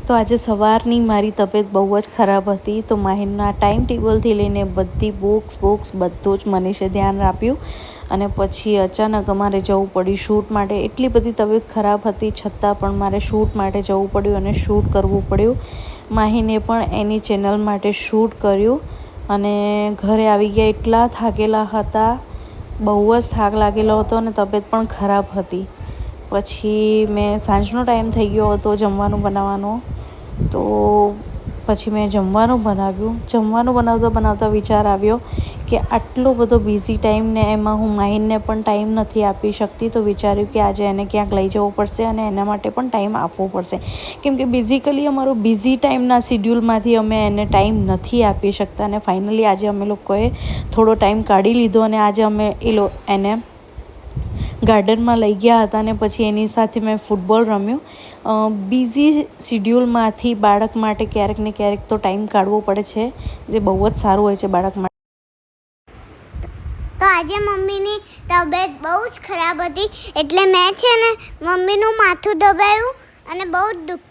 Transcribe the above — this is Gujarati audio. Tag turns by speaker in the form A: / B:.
A: તો આજે સવારની મારી તબિયત બહુ જ ખરાબ હતી, તો માહિરના ટાઈમ ટેબલથી લઈને બધી બુક્સ બધું જ મનીષે ધ્યાન આપ્યું. અને પછી અચાનક અમારે જવું પડ્યું શૂટ માટે. એટલી બધી તબિયત ખરાબ હતી છતાં પણ મારે શૂટ માટે જવું પડ્યું અને શૂટ કરવું પડ્યું. માહીને પણ એની ચેનલ માટે શૂટ કર્યું અને ઘરે આવી ગયા. એટલા થાકેલા હતા, બહુ જ થાક લાગેલો હતો અને તબિયત પણ ખરાબ હતી. પછી મેં સાંજનો ટાઈમ થઈ ગયો હતો જમવાનું બનાવવાનો, તો પછી મેં જમવાનું બનાવ્યું. જમવાનું બનાવતા વિચાર આવ્યો કે આટલો બધો બિઝી ટાઈમ ને એમાં હું માહિરને પણ ટાઈમ નથી આપી શકતી, તો વિચાર્યું કે આજે એને ક્યાંક લઈ જવું પડશે અને એના માટે પણ ટાઈમ આપવો પડશે, કેમ કે બેઝિકલી અમારો બિઝી ટાઈમના શિડ્યુલમાંથી અમે એને ટાઈમ નથી આપી શકતા. અને ફાઇનલી આજે અમે લોકોએ થોડો ટાઈમ કાઢી લીધો અને આજે અમે એને ગાર્ડનમાં લઈ ગયા હતા અને પછી એની સાથે મેં ફૂટબોલ રમ્યું. બિઝી શિડ્યુલમાંથી બાળક માટે ક્યારેક ને ક્યારેક તો ટાઈમ કાઢવો પડે છે, જે બહુ જ સારું હોય છે બાળક માટે.
B: તો આજે મમ્મીની તબિયત બહુ જ ખરાબ હતી, એટલે મેં છે ને મમ્મીનું માથું દબાવ્યું અને બહુ જ દુખતું